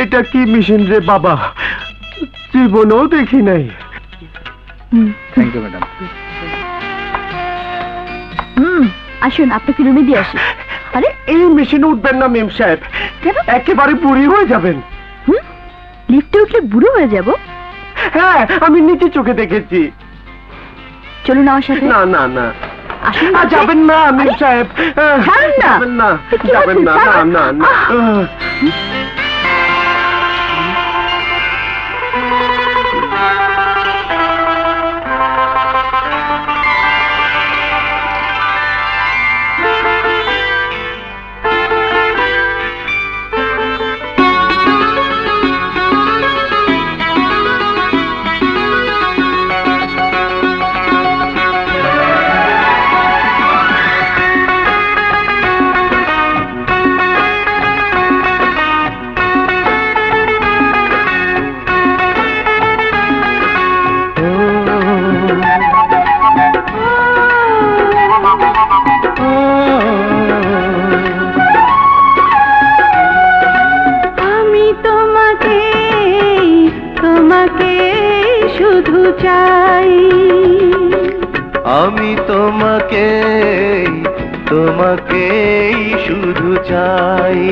এটা কি মেশিন রে বাবা, জীবনেও দেখি নাই। Thank you madam. আসুন, আপনাকে রুমে দিয়ে আসি। আরে এই মেশিনে উঠবেন না মেম সাহেব, কেন? একেবারে বুড়ি হয়ে যাবেন। লিফটে উঠলে বুড়ো হয়ে যাব? হ্যাঁ, আমি নিজে চোখে দেখেছি। চলুন আমার সাথে। না না না, আসুন। যাবেন না মেম সাহেব, ছাড়ুন না। যাবেন না, কি যাবেন না, বলছেন? না না না। আমি তোমাকে তোমাকে শুধু চাই।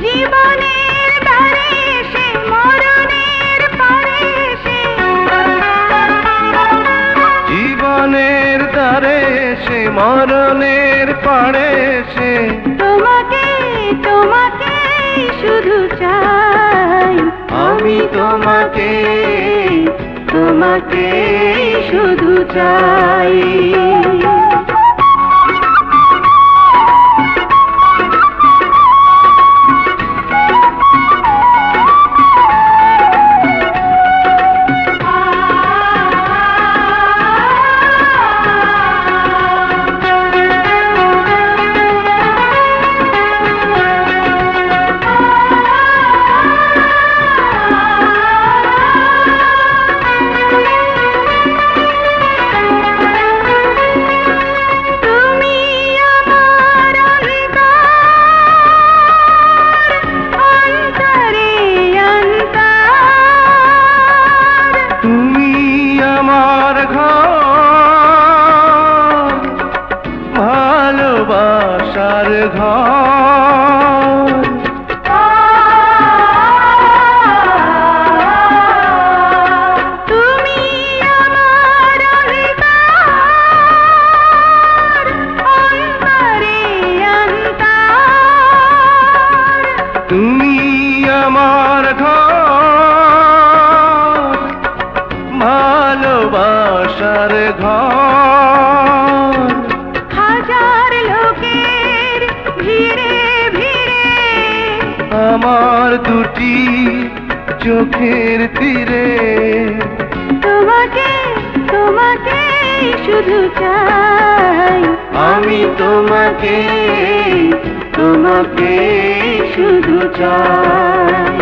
জীবনের দ্বারে এসে মরণের পারে এসে, জীবনের দ্বারে এসে মরণের পাড়ে এসে তোমাকে তোমাকে শুধু চাই। আমি তোমাকে তোমাকে শুধু চাই। আমার দুটি চোখের তীরে তোমাকে তোমাকে শুধু চাই। আমি তোমাকে তোমাকে শুধু চাই।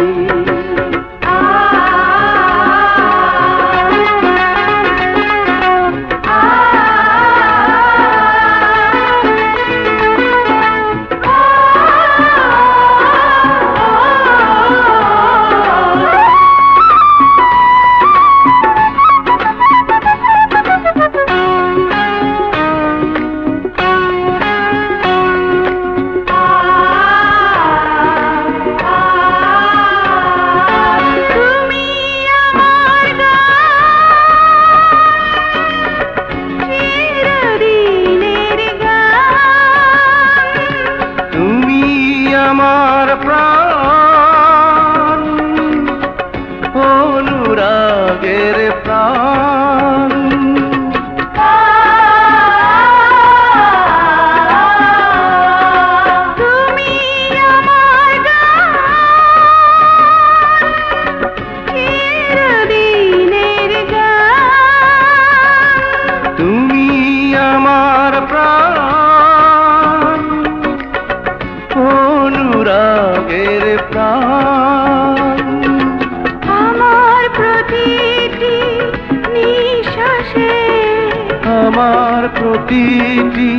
আমার প্রতিটি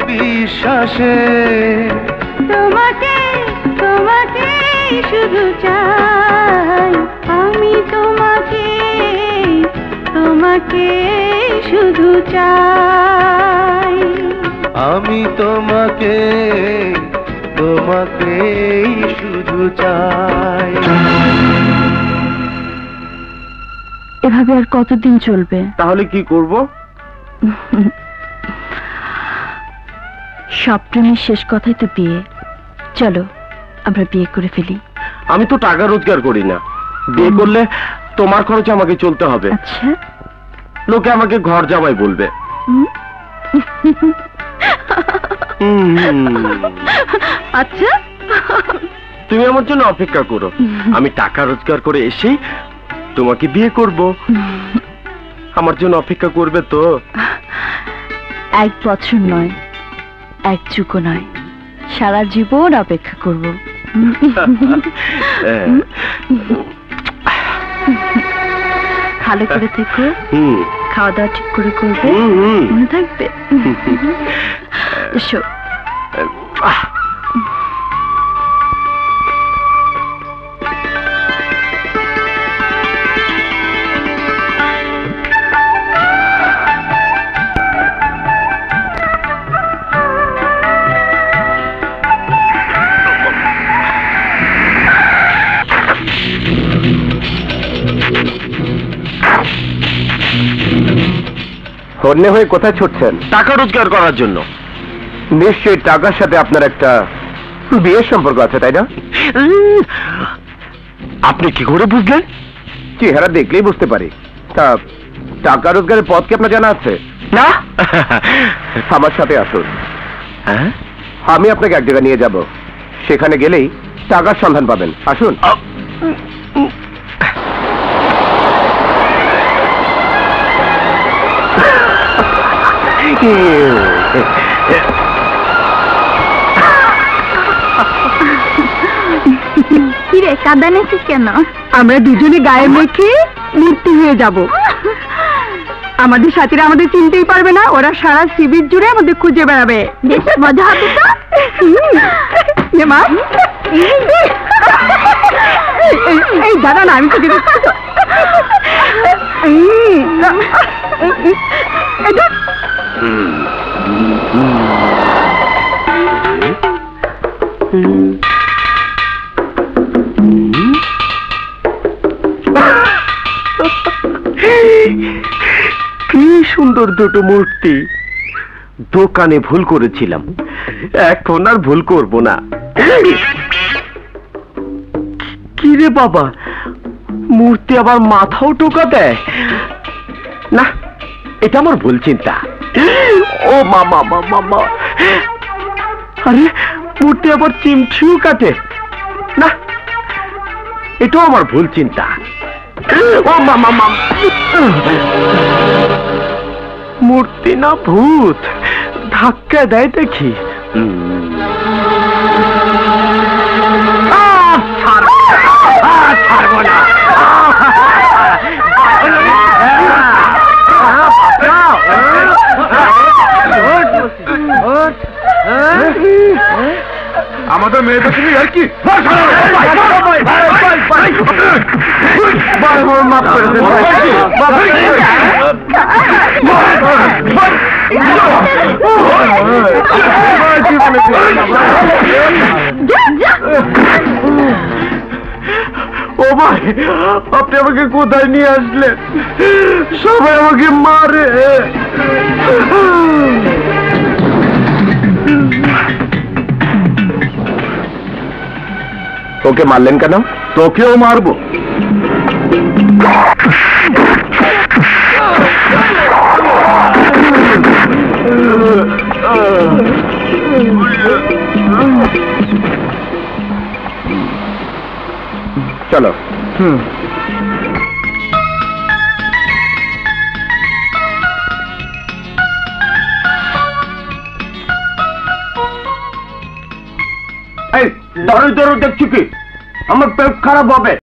বিশ্বাসে তোমাকে তোমাকে শুধু চাই আমি তোমাকে তোমাকে শুধু চাই আমি তোমাকে তোমাকে শুধু চাই। এভাবে আর কতদিন চলবে? তাহলে কি করব? সব প্রেমের শেষ কথাই তো বিয়ে। চলো আমরা বিয়ে করে ফেলি। আমি তো টাকা রোজগার করি না, বিয়ে করলে তোমার খরচে আমাকে চলতে হবে। আচ্ছা। লোকে আমাকে ঘর জামাই বলবে। আচ্ছা, তুমি আমার জন্য অপেক্ষা করো, আমি টাকা রোজগার করে এসেই তোমাকে বিয়ে করব। আমার জন্য অপেক্ষা করবে তো? 1 বছর নয়, 1 যুগও নয়, সারা জীবন অপেক্ষা করব। ভালো করে থেকো, খাওয়া দাওয়া ঠিক করে করবে, মনে থাকবে। এসো। হন্যে হয়ে কোথায় ছুটছেন? টাকা রোজগার করার জন্য। নিশ্চয়ই টাকার সাথে আপনার একটা বিয়ের সম্পর্ক আছে, তাই না? আপনি কি করে বুঝলেন? চেহারা দেখলেই বুঝতে পারি। তা টাকা রোজগারের পথ কি আপনার জানা আছে? না। আমার সাথে আসুন, আমি আপনাকে এক জায়গায় নিয়ে যাব, সেখানে গেলেই টাকার সন্ধান পাবেন। আসুন। কিরে কাঁদানেছিস কেন? আমরা দুজনে গায়ে মেখে মূর্তি হয়ে যাব। আমাদের সাথীরা আমাদের চিনতেই পারবে না, ওরা সারা শিবির জুড়ে আমাদের খুঁজে বেড়াবে। বেশ মজা হবে তো। মা এই দাঁড়া না, আমি তোকে দেখছি তো। কি সুন্দর দুটো মূর্তি। দোকানে ভুল করেছিলাম, এখন আর ভুল করব না। কি রে বাবা, মূর্তি আবার মাথাও টোকা দেয় না? এটা আমার ভুল চিন্তা। ও মামা মামা মা, আরে মূর্তি আবার চিমঠিও কাটে না? এটাও আমার ভুল চিন্তা। ও মামা মামা, মূর্তি না ভূত, ধাক্কা দেয় দেখি। ছাড়বো না। আমাদের মেয়েদের তুমি আর কি মাফ করে দেন। ও ভাই, আপনি আমাকে কোথায় নিয়ে আসলেন? সবাই আমাকে মারে। ওকে মারলেন কেন? তোকেও মারবো। চলো। এই ধরো ধরো, দেখছি কি আমার পেট খারাপ হবে।